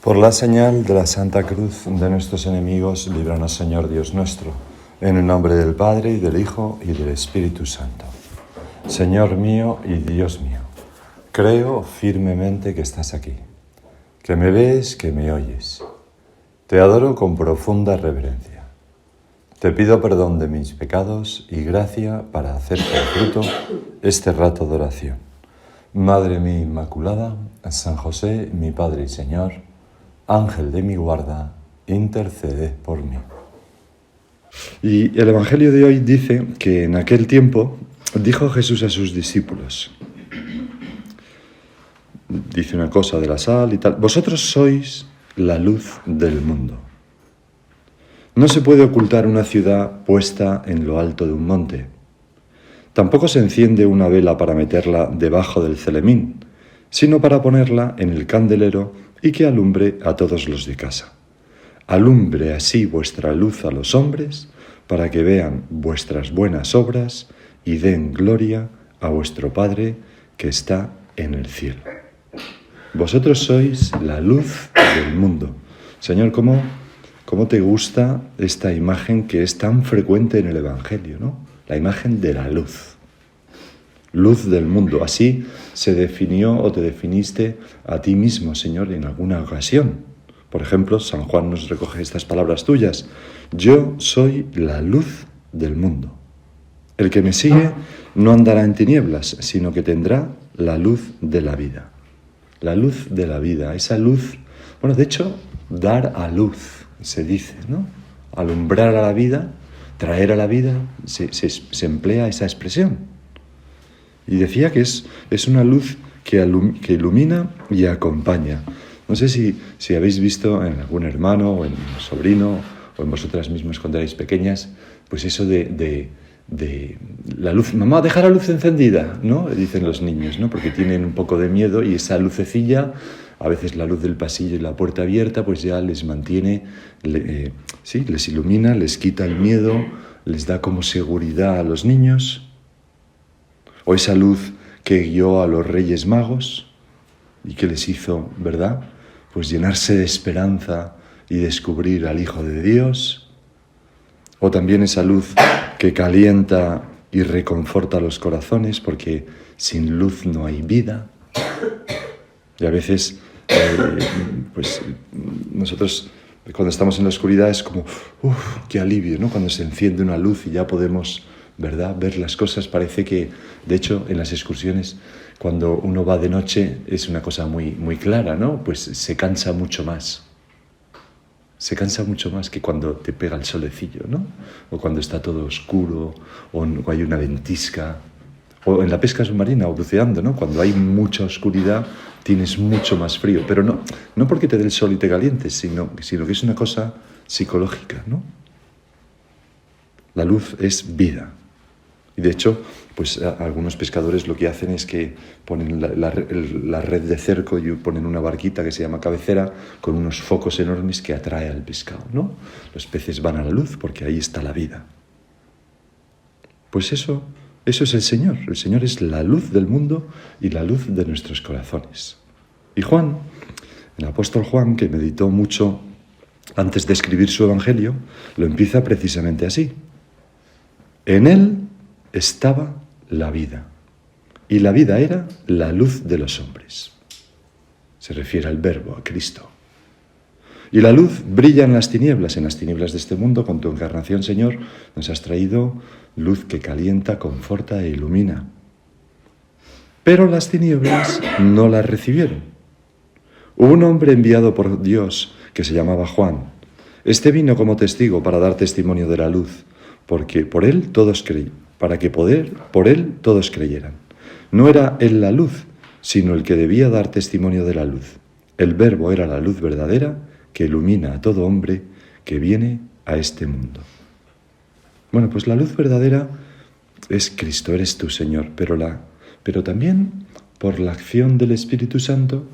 Por la señal de la Santa Cruz de nuestros enemigos, líbranos, Señor Dios nuestro, en el nombre del Padre, y del Hijo, y del Espíritu Santo. Señor mío y Dios mío, creo firmemente que estás aquí, que me ves, que me oyes. Te adoro con profunda reverencia. Te pido perdón de mis pecados y gracia para hacer con fruto este rato de oración. Madre mía Inmaculada, San José, mi Padre y Señor, Ángel de mi guarda, intercede por mí. Y el Evangelio de hoy dice que en aquel tiempo dijo Jesús a sus discípulos, dice una cosa de la sal y tal, vosotros sois la luz del mundo. No se puede ocultar una ciudad puesta en lo alto de un monte. Tampoco se enciende una vela para meterla debajo del celemín, sino para ponerla en el candelero y que alumbre a todos los de casa. Alumbre así vuestra luz a los hombres, para que vean vuestras buenas obras y den gloria a vuestro Padre que está en el cielo. Vosotros sois la luz del mundo. Señor, ¿cómo te gusta esta imagen que es tan frecuente en el Evangelio, ¿no? La imagen de la luz. Luz del mundo. Así se definió o te definiste a ti mismo, Señor, en alguna ocasión. Por ejemplo, San Juan nos recoge estas palabras tuyas. Yo soy la luz del mundo. El que me sigue no andará en tinieblas, sino que tendrá la luz de la vida. La luz de la vida, esa luz, bueno, de hecho, dar a luz, se dice, ¿no? Alumbrar a la vida, traer a la vida, se emplea esa expresión. Y decía que es una luz que ilumina y acompaña. No sé si habéis visto en algún hermano o en un sobrino o en vosotras mismas cuando erais pequeñas, pues eso de la luz. Mamá, deja la luz encendida, ¿no? Dicen los niños, ¿no? Porque tienen un poco de miedo y esa lucecilla, a veces la luz del pasillo y la puerta abierta, pues ya les mantiene, les ilumina, les quita el miedo, les da como seguridad a los niños. O esa luz que guió a los Reyes Magos y que les hizo, ¿verdad?, pues llenarse de esperanza y descubrir al Hijo de Dios. O también esa luz que calienta y reconforta los corazones, porque sin luz no hay vida. Y a veces, pues nosotros cuando estamos en la oscuridad es como, qué alivio, ¿no? Cuando se enciende una luz y ya podemos, ¿verdad?, ver las cosas. Parece que, de hecho, en las excursiones, cuando uno va de noche, es una cosa muy, muy clara, ¿no? Pues se cansa mucho más. Se cansa mucho más que cuando te pega el solecillo, ¿no? O cuando está todo oscuro, o hay una ventisca. O en la pesca submarina, o buceando, ¿no? Cuando hay mucha oscuridad, tienes mucho más frío. Pero no porque te dé el sol y te calientes, sino que es una cosa psicológica, ¿no? La luz es vida. Y de hecho, pues algunos pescadores lo que hacen es que ponen la red de cerco y ponen una barquita que se llama cabecera con unos focos enormes que atrae al pescado, ¿no? Los peces van a la luz porque ahí está la vida. Pues eso es el Señor. El Señor es la luz del mundo y la luz de nuestros corazones. Y Juan, el apóstol Juan, que meditó mucho antes de escribir su Evangelio, lo empieza precisamente así. En él estaba la vida, y la vida era la luz de los hombres. Se refiere al Verbo, a Cristo. Y la luz brilla en las tinieblas de este mundo. Con tu encarnación, Señor, nos has traído luz que calienta, conforta e ilumina. Pero las tinieblas no la recibieron. Hubo un hombre enviado por Dios que se llamaba Juan. Este vino como testigo para dar testimonio de la luz, porque por él todos por él todos creyeran. No era él la luz, sino el que debía dar testimonio de la luz. El Verbo era la luz verdadera que ilumina a todo hombre que viene a este mundo. Bueno, pues la luz verdadera es Cristo, eres tú, Señor, pero también por la acción del Espíritu Santo,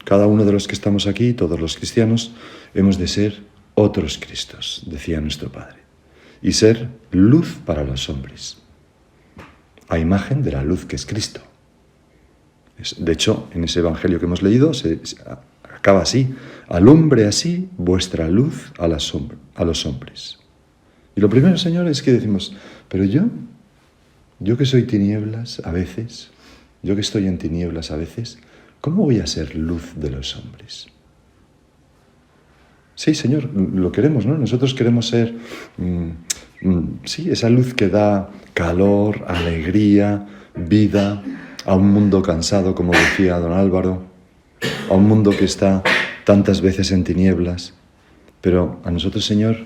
cada uno de los que estamos aquí, todos los cristianos, hemos de ser otros Cristos, decía nuestro Padre, y ser luz para los hombres, a imagen de la luz que es Cristo. De hecho, en ese Evangelio que hemos leído, acaba así: alumbre así vuestra luz a los hombres. Y lo primero, Señor, es que decimos, pero yo que soy tinieblas a veces, yo que estoy en tinieblas a veces, ¿cómo voy a ser luz de los hombres? Sí, Señor, lo queremos, ¿no? Nosotros queremos ser, sí, esa luz que da calor, alegría, vida a un mundo cansado, como decía don Álvaro, a un mundo que está tantas veces en tinieblas. Pero a nosotros, Señor,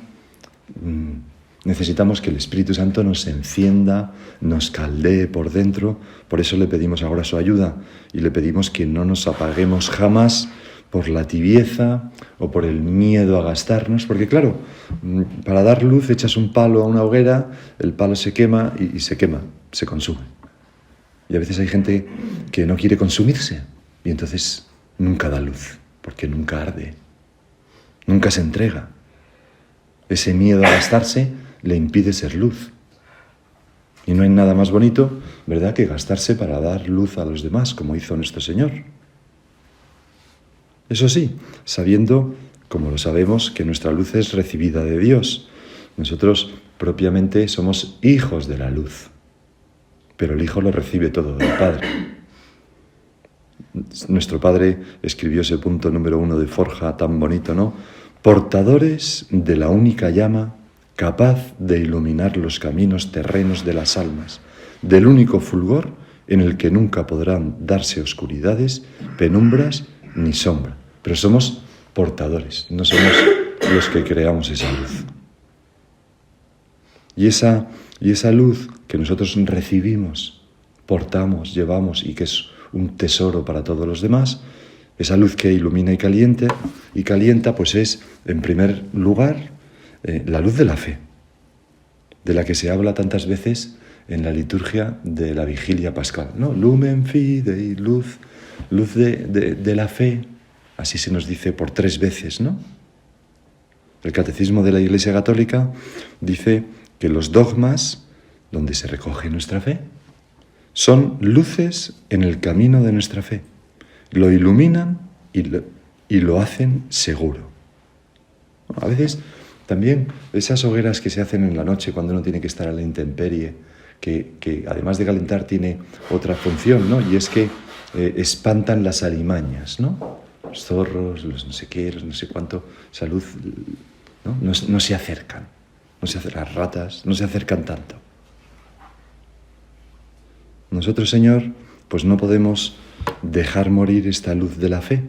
necesitamos que el Espíritu Santo nos encienda, nos caldee por dentro. Por eso le pedimos ahora su ayuda y le pedimos que no nos apaguemos jamás por la tibieza o por el miedo a gastarnos, porque claro, para dar luz echas un palo a una hoguera, el palo se quema y se quema, se consume. Y a veces hay gente que no quiere consumirse y entonces nunca da luz, porque nunca arde, nunca se entrega. Ese miedo a gastarse le impide ser luz. Y no hay nada más bonito, ¿verdad?, que gastarse para dar luz a los demás, como hizo nuestro Señor. Eso sí, sabiendo, como lo sabemos, que nuestra luz es recibida de Dios. Nosotros propiamente somos hijos de la luz, pero el Hijo lo recibe todo del Padre. Nuestro Padre escribió ese punto número 1 de Forja tan bonito, ¿no? Portadores de la única llama capaz de iluminar los caminos terrenos de las almas, del único fulgor en el que nunca podrán darse oscuridades, penumbras ni sombra. Pero somos portadores, no somos los que creamos esa luz. Y esa luz que nosotros recibimos, portamos, llevamos y que es un tesoro para todos los demás, esa luz que ilumina y calienta, pues es, en primer lugar, la luz de la fe, de la que se habla tantas veces en la liturgia de la vigilia pascual, ¿no? Lumen fidei, luz de la fe, así se nos dice por 3 veces, ¿no? El Catecismo de la Iglesia Católica dice que los dogmas, donde se recoge nuestra fe, son luces en el camino de nuestra fe. Lo iluminan y lo hacen seguro. A veces también esas hogueras que se hacen en la noche cuando uno tiene que estar a la intemperie, que además de calentar tiene otra función, ¿no? Y es que espantan las alimañas, ¿no? Los zorros, los no sé qué, los no sé cuánto, esa luz, ¿no? No se acercan, las ratas no se acercan tanto. Nosotros, Señor, pues no podemos dejar morir esta luz de la fe.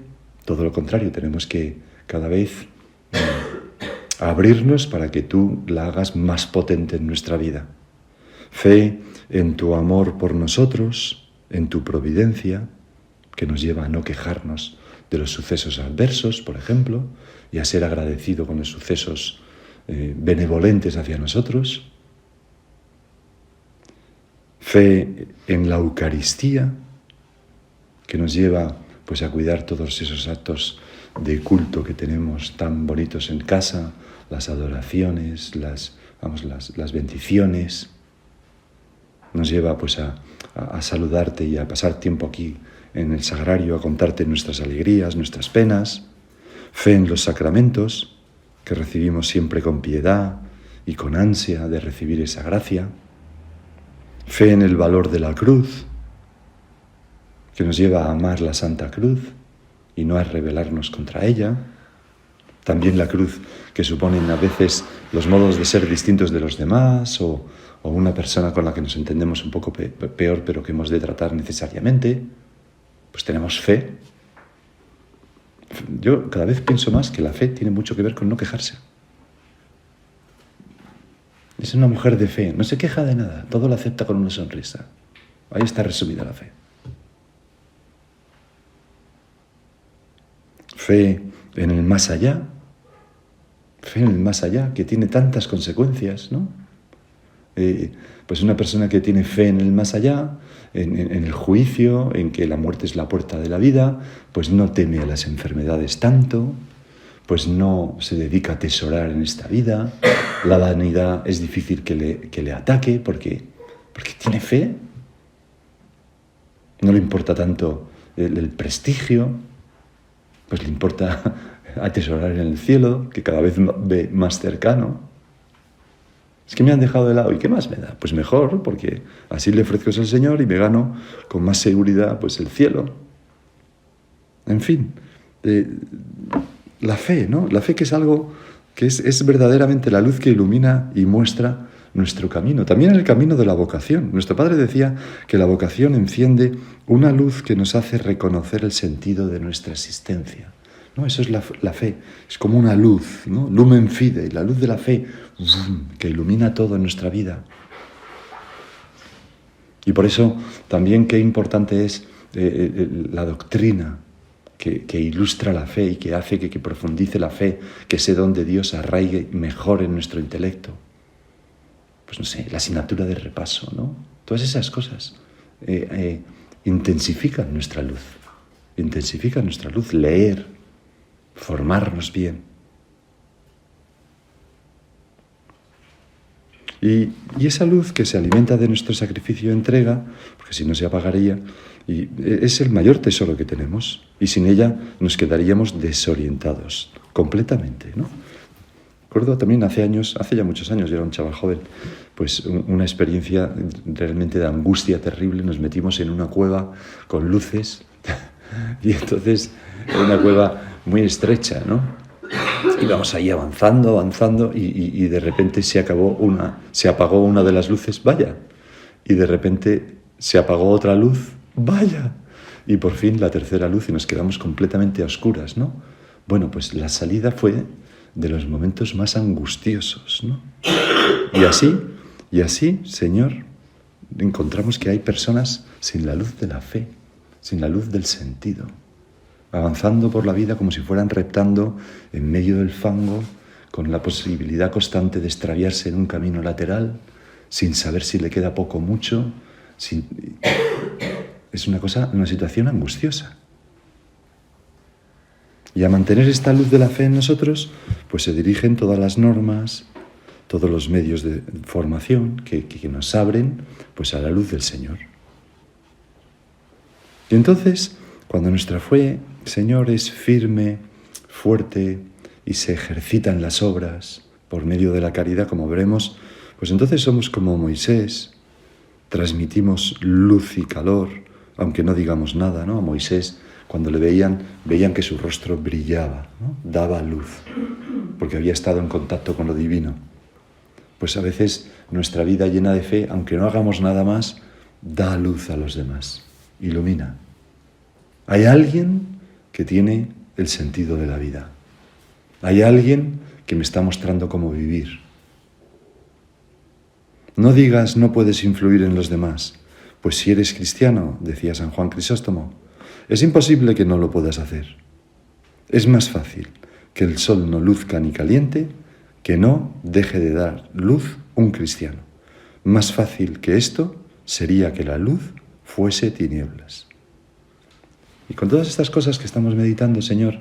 Todo lo contrario, tenemos que cada vez abrirnos para que tú la hagas más potente en nuestra vida. Fe en tu amor por nosotros, en tu providencia, que nos lleva a no quejarnos de los sucesos adversos, por ejemplo, y a ser agradecido con los sucesos benevolentes hacia nosotros. Fe en la Eucaristía, que nos lleva pues a cuidar todos esos actos de culto que tenemos tan bonitos en casa, las adoraciones, las bendiciones. Nos lleva pues a saludarte y a pasar tiempo aquí en el sagrario, a contarte nuestras alegrías, nuestras penas. Fe en los sacramentos, que recibimos siempre con piedad y con ansia de recibir esa gracia. Fe en el valor de la cruz, que nos lleva a amar la Santa Cruz y no a rebelarnos contra ella. También la cruz que suponen a veces los modos de ser distintos de los demás o una persona con la que nos entendemos un poco peor pero que hemos de tratar necesariamente. Pues tenemos fe. Yo cada vez pienso más que la fe tiene mucho que ver con no quejarse. Es una mujer de fe, no se queja de nada, todo lo acepta con una sonrisa. Ahí está resumida la fe. Fe en el más allá, que tiene tantas consecuencias, ¿no? Pues una persona que tiene fe en el más allá, en el juicio, en que la muerte es la puerta de la vida, pues no teme a las enfermedades tanto, pues no se dedica a atesorar en esta vida, la vanidad es difícil que le ataque porque tiene fe, no le importa tanto el prestigio, pues le importa atesorar en el cielo, que cada vez ve más cercano. Es que me han dejado de lado, ¿y qué más me da? Pues mejor, porque así le ofrezco al Señor y me gano con más seguridad pues el cielo. En fin, la fe, ¿no? La fe, que es algo que es verdaderamente la luz que ilumina y muestra nuestro camino. También el camino de la vocación. Nuestro Padre decía que la vocación enciende una luz que nos hace reconocer el sentido de nuestra existencia, ¿no? Eso es la fe. Es como una luz, ¿no? Lumen fidei, la luz de la fe, que ilumina todo en nuestra vida. Y por eso también qué importante es la doctrina que ilustra la fe y que hace que profundice la fe, que ese don de Dios arraigue mejor en nuestro intelecto. Pues no sé, la asignatura de repaso, ¿no? Todas esas cosas intensifican nuestra luz. Intensifican nuestra luz, leer, formarnos bien. Y esa luz que se alimenta de nuestro sacrificio y entrega, porque si no se apagaría, y es el mayor tesoro que tenemos, y sin ella nos quedaríamos desorientados completamente, ¿no? Recuerdo también hace ya muchos años, yo era un chaval joven, pues una experiencia realmente de angustia terrible. Nos metimos en una cueva con luces y entonces era una cueva muy estrecha, ¿no? Íbamos ahí avanzando y de repente se apagó una de las luces, vaya, y de repente se apagó otra luz, vaya, y por fin la tercera luz y nos quedamos completamente a oscuras, ¿no? Bueno, pues la salida fue de los momentos más angustiosos, ¿no? Y así, Señor, encontramos que hay personas sin la luz de la fe, sin la luz del sentido, avanzando por la vida como si fueran reptando en medio del fango, con la posibilidad constante de extraviarse en un camino lateral, sin saber si le queda poco o mucho. Es una situación angustiosa. Y a mantener esta luz de la fe en nosotros, pues se dirigen todas las normas, todos los medios de formación que nos abren pues a la luz del Señor. Y entonces, cuando nuestra fe, Señor, es firme, fuerte y se ejercita en las obras por medio de la caridad, como veremos, pues entonces somos como Moisés, transmitimos luz y calor, aunque no digamos nada, ¿no? A Moisés, cuando le veían que su rostro brillaba, ¿no? Daba luz, porque había estado en contacto con lo divino. Pues a veces nuestra vida llena de fe, aunque no hagamos nada más, da luz a los demás, ilumina. Hay alguien que tiene el sentido de la vida. Hay alguien que me está mostrando cómo vivir. No digas no puedes influir en los demás, pues si eres cristiano, decía San Juan Crisóstomo, es imposible que no lo puedas hacer. Es más fácil que el sol no luzca ni caliente que no deje de dar luz un cristiano. Más fácil que esto sería que la luz fuese tinieblas. Y con todas estas cosas que estamos meditando, Señor,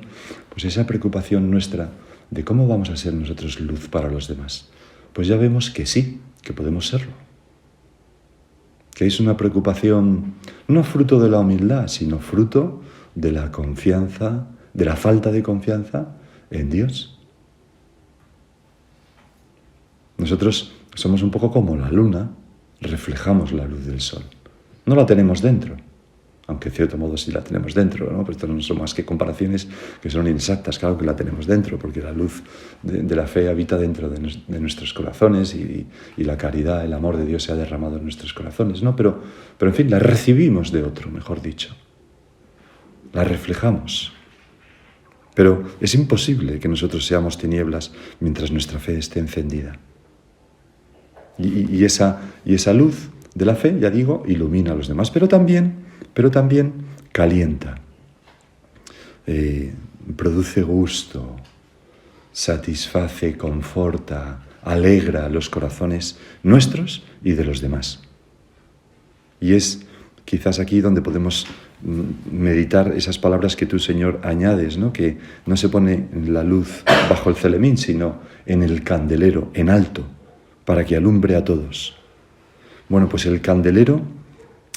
pues esa preocupación nuestra de cómo vamos a ser nosotros luz para los demás, pues ya vemos que sí, que podemos serlo. Que es una preocupación no fruto de la humildad, sino fruto de la confianza, de la falta de confianza en Dios. Nosotros somos un poco como la luna, reflejamos la luz del sol. No la tenemos dentro, aunque en cierto modo sí la tenemos dentro, ¿no? Pero esto no son más que comparaciones que son inexactas. Claro que la tenemos dentro, porque la luz de la fe habita dentro de nuestros corazones y la caridad, el amor de Dios se ha derramado en nuestros corazones, ¿no? Pero en fin, la recibimos de otro, mejor dicho. La reflejamos. Pero es imposible que nosotros seamos tinieblas mientras nuestra fe esté encendida. Y esa luz de la fe, ya digo, ilumina a los demás, pero también calienta, produce gusto, satisface, conforta, alegra los corazones nuestros y de los demás. Y es quizás aquí donde podemos meditar esas palabras que tú, Señor, añades, ¿no? Que no se pone la luz bajo el celemín, sino en el candelero, en alto, para que alumbre a todos. Bueno, pues el candelero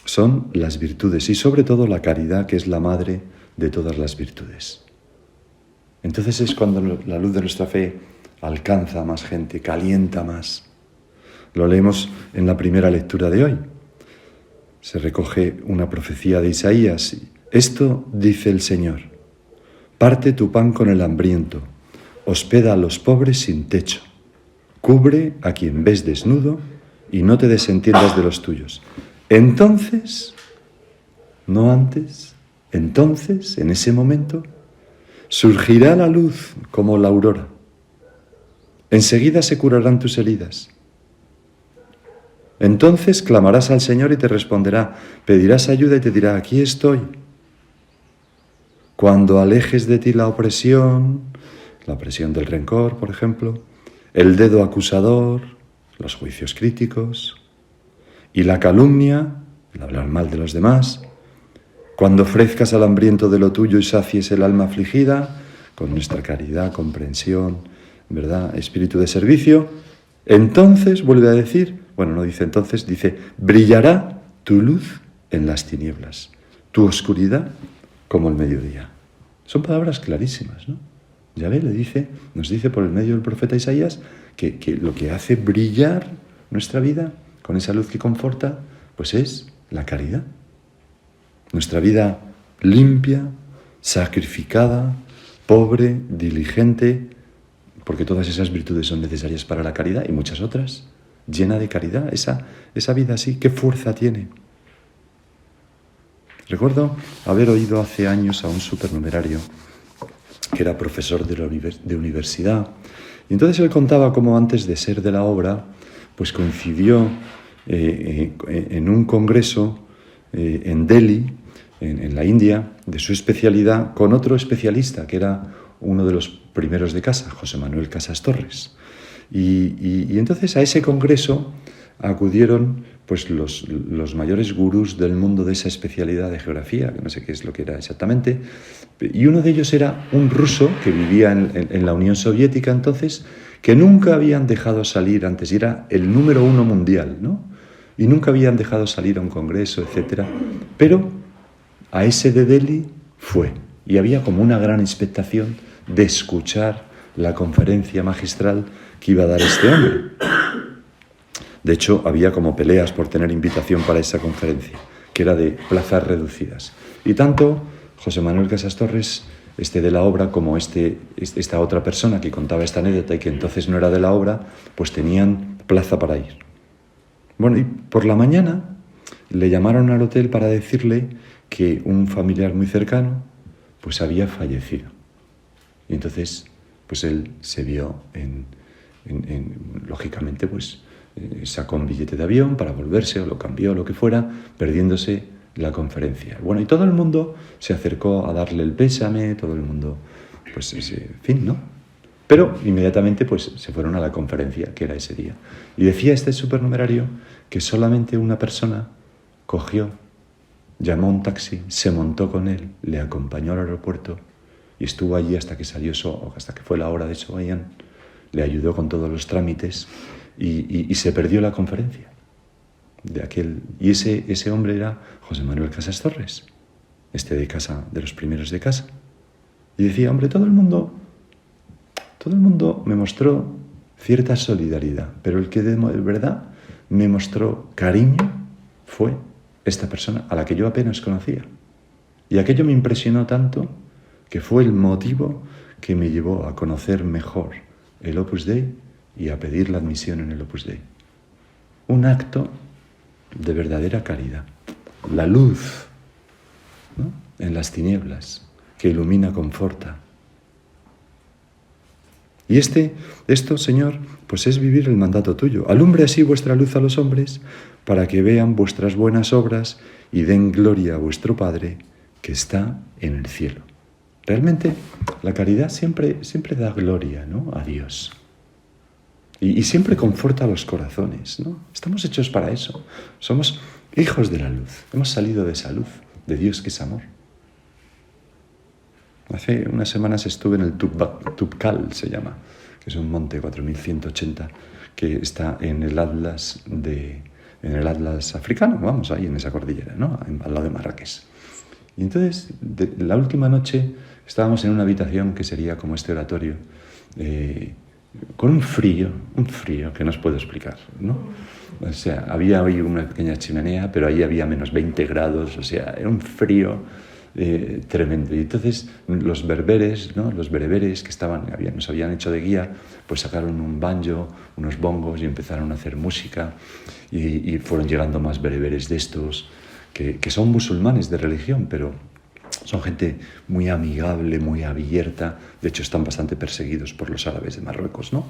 son las virtudes y sobre todo la caridad, que es la madre de todas las virtudes. Entonces es cuando la luz de nuestra fe alcanza a más gente, calienta más. Lo leemos en la primera lectura de hoy. Se recoge una profecía de Isaías. Esto dice el Señor: parte tu pan con el hambriento, hospeda a los pobres sin techo, cubre a quien ves desnudo y no te desentiendas de los tuyos. Entonces, no antes, entonces, en ese momento, surgirá la luz como la aurora. Enseguida se curarán tus heridas. Entonces clamarás al Señor y te responderá, pedirás ayuda y te dirá, aquí estoy. Cuando alejes de ti la opresión del rencor, por ejemplo, el dedo acusador, los juicios críticos y la calumnia, el hablar mal de los demás, cuando ofrezcas al hambriento de lo tuyo y sacies el alma afligida, con nuestra caridad, comprensión, ¿verdad?, espíritu de servicio, entonces, vuelve a decir, bueno, no dice entonces, dice, brillará tu luz en las tinieblas, tu oscuridad como el mediodía. Son palabras clarísimas, ¿no? Yahvé nos dice por el medio del profeta Isaías que lo que hace brillar nuestra vida con esa luz que conforta, pues es la caridad. Nuestra vida limpia, sacrificada, pobre, diligente, porque todas esas virtudes son necesarias para la caridad y muchas otras, llena de caridad, esa vida así, ¿qué fuerza tiene? Recuerdo haber oído hace años a un supernumerario que era profesor de universidad, y entonces él contaba cómo antes de ser de la obra, pues coincidió en un congreso en Delhi, en la India, de su especialidad, con otro especialista, que era uno de los primeros de casa, José Manuel Casas Torres. Y entonces a ese congreso acudieron pues los mayores gurús del mundo de esa especialidad de geografía, que no sé qué es lo que era exactamente, y uno de ellos era un ruso que vivía en la Unión Soviética entonces, que nunca habían dejado salir antes, y era el número 1 mundial, ¿no? Y nunca habían dejado salir a un congreso, etc. Pero a ese de Delhi fue, y había como una gran expectación de escuchar la conferencia magistral que iba a dar este hombre. De hecho, había como peleas por tener invitación para esa conferencia, que era de plazas reducidas. Y tanto José Manuel Casas Torres, de la obra, como esta otra persona que contaba esta anécdota y que entonces no era de la obra, pues tenían plaza para ir. Bueno, y por la mañana le llamaron al hotel para decirle que un familiar muy cercano pues había fallecido. Y entonces pues él se vio lógicamente pues sacó un billete de avión para volverse o lo cambió, lo que fuera, perdiéndose la conferencia. Bueno, y todo el mundo se acercó a darle el pésame, todo el mundo, pues, en fin, ¿no? Pero inmediatamente, pues, se fueron a la conferencia, que era ese día. Y decía este supernumerario que solamente una persona cogió, llamó a un taxi, se montó con él, le acompañó al aeropuerto y estuvo allí hasta que salió hasta que fue la hora de Sobayan, le ayudó con todos los trámites y se perdió la conferencia de aquel. Y ese hombre era José Manuel Casas Torres, de casa, de los primeros de casa. Y decía, hombre, todo el mundo me mostró cierta solidaridad, pero el que de verdad me mostró cariño fue esta persona a la que yo apenas conocía. Y aquello me impresionó tanto que fue el motivo que me llevó a conocer mejor el Opus Dei y a pedir la admisión en el Opus Dei. Un acto de verdadera caridad. La luz, ¿no?, en las tinieblas, que ilumina, conforta. Y esto, Señor, pues es vivir el mandato tuyo. Alumbre así vuestra luz a los hombres, para que vean vuestras buenas obras y den gloria a vuestro Padre, que está en el cielo. Realmente, la caridad siempre da gloria, ¿no?, a Dios. Y siempre conforta los corazones, ¿no? Estamos hechos para eso. Somos hijos de la luz. Hemos salido de esa luz, de Dios que es amor. Hace unas semanas estuve en el Tubkal, se llama, que es un monte 4180 que está en el Atlas africano, vamos, ahí en esa cordillera, ¿no?, al lado de Marrakech. Y entonces, la última noche, estábamos en una habitación que sería como este oratorio, con un frío que no os puedo explicar, ¿no? O sea, había hoy una pequeña chimenea, pero ahí había menos 20 grados, o sea, era un frío tremendo. Y entonces los berberes, ¿no? Los bereberes que nos habían hecho de guía, pues sacaron un banjo, unos bongos y empezaron a hacer música, y fueron llegando más bereberes de estos, que son musulmanes de religión, pero son gente muy amigable, muy abierta. De hecho, están bastante perseguidos por los árabes de Marruecos, ¿no?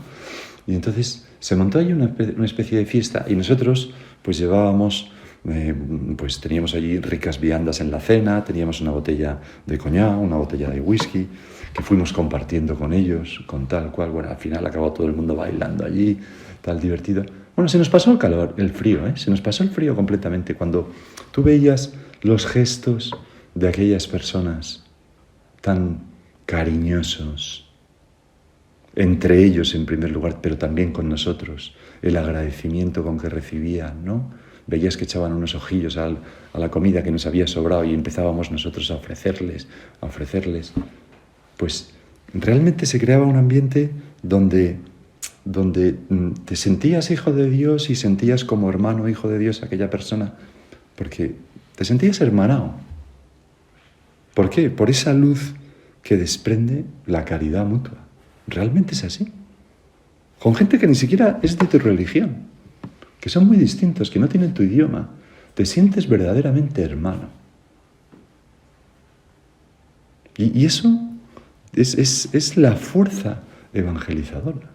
Y entonces se montó ahí una especie de fiesta, y nosotros pues llevábamos, pues teníamos allí ricas viandas en la cena, teníamos una botella de coñac, una botella de whisky, que fuimos compartiendo con ellos, con tal cual. Bueno, al final acabó todo el mundo bailando allí, tal divertido. Bueno, se nos pasó el calor, el frío, ¿eh? Se nos pasó el frío completamente cuando tú veías los gestos de aquellas personas tan cariñosos, entre ellos en primer lugar, pero también con nosotros, el agradecimiento con que recibían, ¿no? Veías que echaban unos ojillos a la comida que nos había sobrado y empezábamos nosotros a ofrecerles. Pues realmente se creaba un ambiente donde te sentías hijo de Dios y sentías como hermano, hijo de Dios a aquella persona, porque te sentías hermanado. ¿Por qué? Por esa luz que desprende la caridad mutua. Realmente es así. Con gente que ni siquiera es de tu religión, que son muy distintos, que no tienen tu idioma, te sientes verdaderamente hermano. Y eso es la fuerza evangelizadora.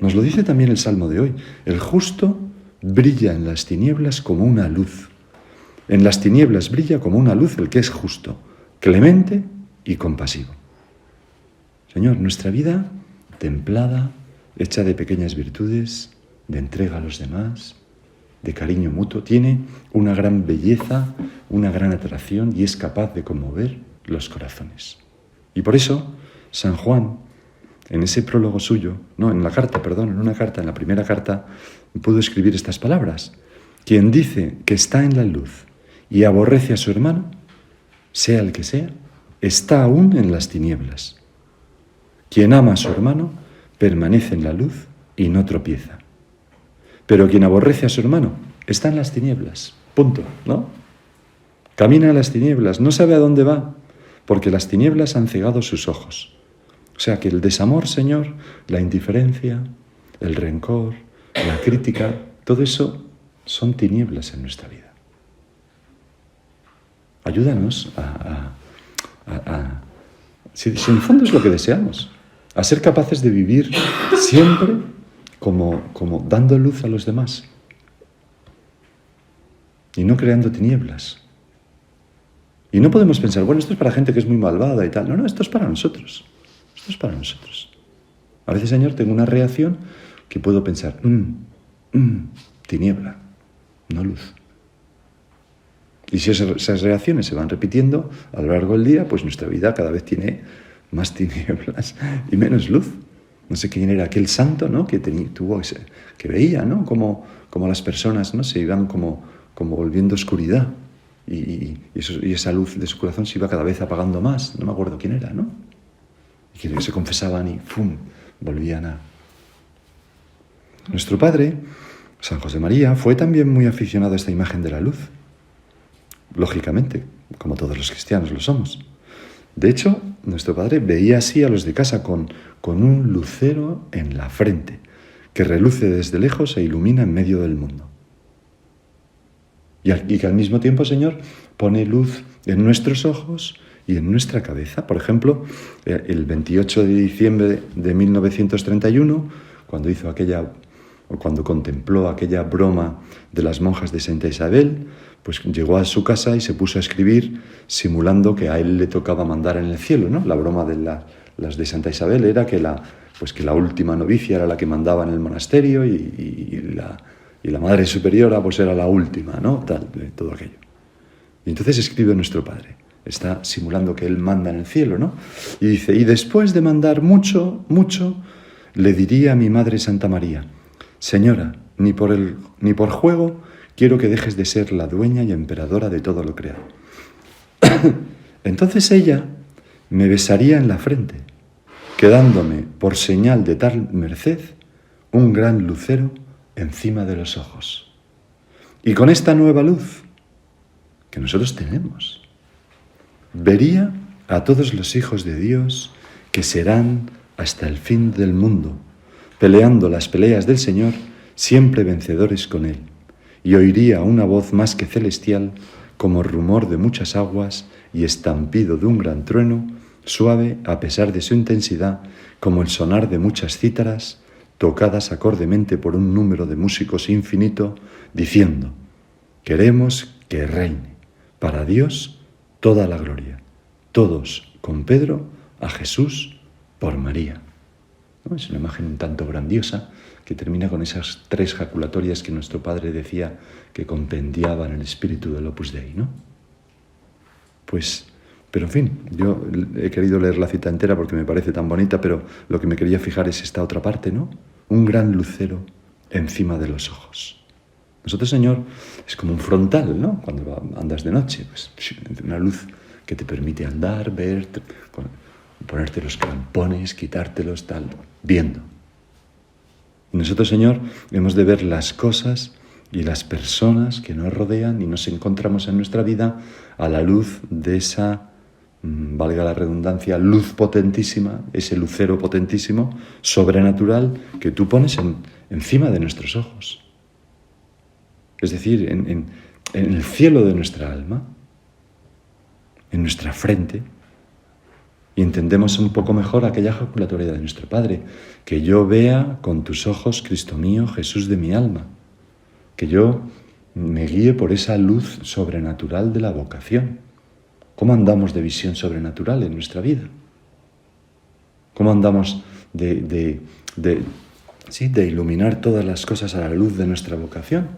Nos lo dice también el Salmo de hoy. El justo brilla en las tinieblas como una luz. En las tinieblas brilla como una luz el que es justo, clemente y compasivo. Señor, nuestra vida templada, hecha de pequeñas virtudes, de entrega a los demás, de cariño mutuo, tiene una gran belleza, una gran atracción y es capaz de conmover los corazones. Y por eso, San Juan, en ese prólogo suyo, en una carta, en la primera carta, pudo escribir estas palabras. Quien dice que está en la luz y aborrece a su hermano, sea el que sea, está aún en las tinieblas. Quien ama a su hermano permanece en la luz y no tropieza. Pero quien aborrece a su hermano está en las tinieblas. Punto, ¿no? Camina en las tinieblas, no sabe a dónde va, porque las tinieblas han cegado sus ojos. O sea que el desamor, Señor, la indiferencia, el rencor, la crítica, todo eso son tinieblas en nuestra vida. Ayúdanos si en el fondo es lo que deseamos, a ser capaces de vivir siempre como dando luz a los demás y no creando tinieblas. Y no podemos pensar, bueno, esto es para gente que es muy malvada y tal. No, esto es para nosotros. Esto es para nosotros. A veces, Señor, tengo una reacción que puedo pensar, tiniebla, no luz. Y si esas reacciones se van repitiendo a lo largo del día, pues nuestra vida cada vez tiene más tinieblas y menos luz. No sé quién era aquel santo, ¿no? Que veía, ¿no? Como las personas, ¿no? Se iban como volviendo oscuridad y esa luz de su corazón se iba cada vez apagando más. No me acuerdo quién era, ¿no? Y que se confesaban y ¡pum! Volvían a... Nuestro padre, San José María, fue también muy aficionado a esta imagen de la luz. Lógicamente, como todos los cristianos lo somos. De hecho, nuestro padre veía así a los de casa con un lucero en la frente, que reluce desde lejos e ilumina en medio del mundo. Y que al mismo tiempo, Señor, pone luz en nuestros ojos y en nuestra cabeza. Por ejemplo, el 28 de diciembre de 1931, cuando contempló aquella broma de las monjas de Santa Isabel, pues llegó a su casa y se puso a escribir simulando que a él le tocaba mandar en el cielo, ¿no? La broma de las de Santa Isabel era que la última novicia era la que mandaba en el monasterio y la madre superiora pues era la última, ¿no? Todo aquello. Y entonces escribe nuestro padre. Está simulando que él manda en el cielo, ¿no? Y dice, y después de mandar mucho, mucho, le diría a mi madre Santa María, Señora, ni por juego quiero que dejes de ser la dueña y emperadora de todo lo creado. Entonces ella me besaría en la frente, quedándome por señal de tal merced un gran lucero encima de los ojos. Y con esta nueva luz que nosotros tenemos, vería a todos los hijos de Dios que serán hasta el fin del mundo, peleando las peleas del Señor, siempre vencedores con Él. Y oiría una voz más que celestial, como rumor de muchas aguas y estampido de un gran trueno, suave a pesar de su intensidad, como el sonar de muchas cítaras, tocadas acordemente por un número de músicos infinito, diciendo: queremos que reine para Dios toda la gloria. Todos con Pedro, a Jesús por María. ¿No? Es una imagen un tanto grandiosa que termina con esas 3 jaculatorias que nuestro Padre decía que compendiaban el espíritu del Opus Dei, ¿no? Pues, pero en fin, yo he querido leer la cita entera porque me parece tan bonita, pero lo que me quería fijar es esta otra parte, ¿no? Un gran lucero encima de los ojos. Nosotros, Señor, es como un frontal, ¿no? Cuando andas de noche, pues una luz que te permite andar, ver, ponerte los crampones, quitártelos, tal, viendo. Y nosotros, Señor, hemos de ver las cosas y las personas que nos rodean y nos encontramos en nuestra vida a la luz de esa, valga la redundancia, luz potentísima, ese lucero potentísimo, sobrenatural, que tú pones encima de nuestros ojos. Es decir, en el cielo de nuestra alma, en nuestra frente, y entendemos un poco mejor aquella jaculatoria de nuestro Padre: que yo vea con tus ojos, Cristo mío, Jesús de mi alma, que yo me guíe por esa luz sobrenatural de la vocación. ¿Cómo andamos de visión sobrenatural en nuestra vida? ¿Cómo andamos de iluminar todas las cosas a la luz de nuestra vocación?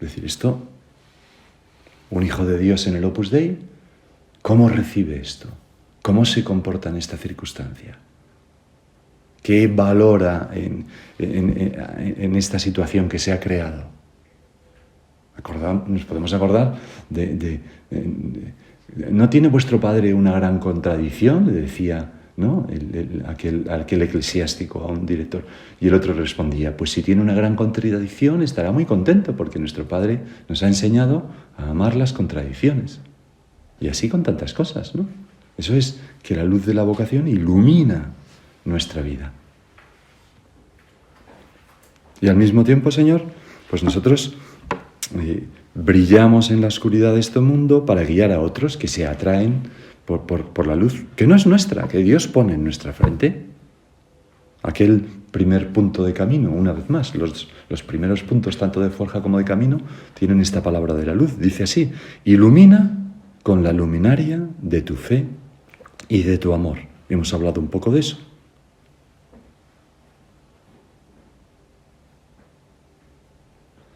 Es decir, esto, un hijo de Dios en el Opus Dei, ¿cómo recibe esto? ¿Cómo se comporta en esta circunstancia? ¿Qué valora en esta situación que se ha creado? Nos podemos acordar ¿no tiene vuestro padre una gran contradicción?, le decía, ¿no?, aquel eclesiástico a un director. Y el otro respondía: pues si tiene una gran contradicción estará muy contento, porque nuestro Padre nos ha enseñado a amar las contradicciones. Y así con tantas cosas, ¿no? Eso es que la luz de la vocación ilumina nuestra vida. Y al mismo tiempo, Señor, pues nosotros brillamos en la oscuridad de este mundo para guiar a otros que se atraen por la luz, que no es nuestra, que Dios pone en nuestra frente. Aquel primer punto de camino, una vez más, los primeros puntos tanto de forja como de camino tienen esta palabra de la luz. Dice así: ilumina con la luminaria de tu fe y de tu amor. Hemos hablado un poco de eso.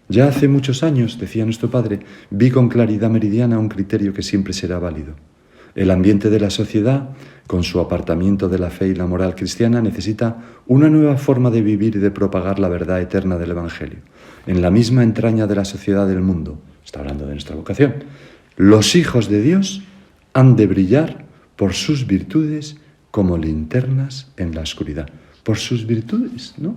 Ya hace muchos años, decía nuestro Padre, vi con claridad meridiana un criterio que siempre será válido. El ambiente de la sociedad, con su apartamiento de la fe y la moral cristiana, necesita una nueva forma de vivir y de propagar la verdad eterna del Evangelio. En la misma entraña de la sociedad del mundo, está hablando de nuestra vocación, los hijos de Dios han de brillar por sus virtudes como linternas en la oscuridad. Por sus virtudes, ¿no?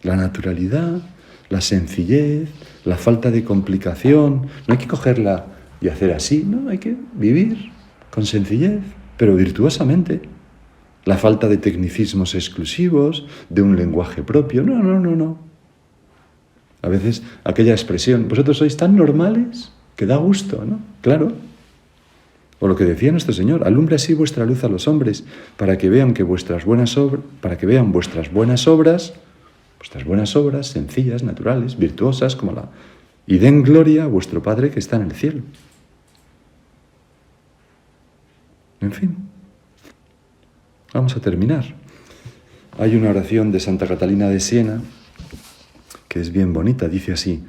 La naturalidad, la sencillez, la falta de complicación. No hay que cogerla y hacer así, ¿no? Hay que vivir con sencillez, pero virtuosamente. La falta de tecnicismos exclusivos, de un lenguaje propio. No. A veces aquella expresión: vosotros sois tan normales que da gusto, ¿no? Claro. O lo que decía nuestro Señor: alumbre así vuestra luz a los hombres, para que vean vuestras buenas obras sencillas, naturales, virtuosas, y den gloria a vuestro Padre que está en el cielo. En fin, vamos a terminar. Hay una oración de Santa Catalina de Siena que es bien bonita. Dice así: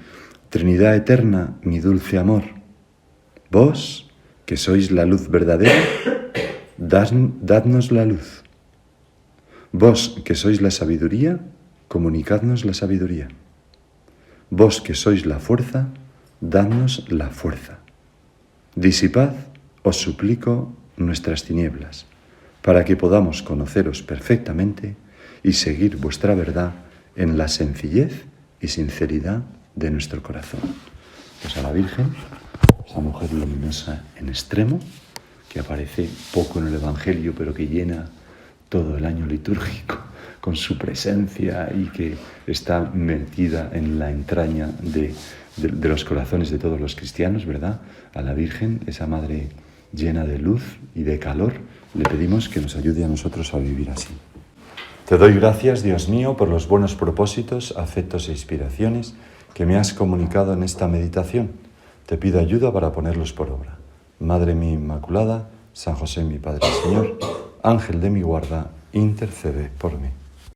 Trinidad eterna, mi dulce amor, vos, que sois la luz verdadera, dadnos la luz. Vos, que sois la sabiduría, comunicadnos la sabiduría. Vos que sois la fuerza, dadnos la fuerza. Disipad, os suplico, nuestras tinieblas, para que podamos conoceros perfectamente y seguir vuestra verdad en la sencillez y sinceridad de nuestro corazón. Pues a la Virgen, esa mujer luminosa en extremo, que aparece poco en el Evangelio, pero que llena todo el año litúrgico con su presencia y que está metida en la entraña de los corazones de todos los cristianos, ¿verdad? A la Virgen, esa Madre llena de luz y de calor, le pedimos que nos ayude a nosotros a vivir así. Te doy gracias, Dios mío, por los buenos propósitos, afectos e inspiraciones que me has comunicado en esta meditación. Te pido ayuda para ponerlos por obra. Madre mía Inmaculada, San José mi Padre y Señor, Ángel de mi guarda, intercede por mí.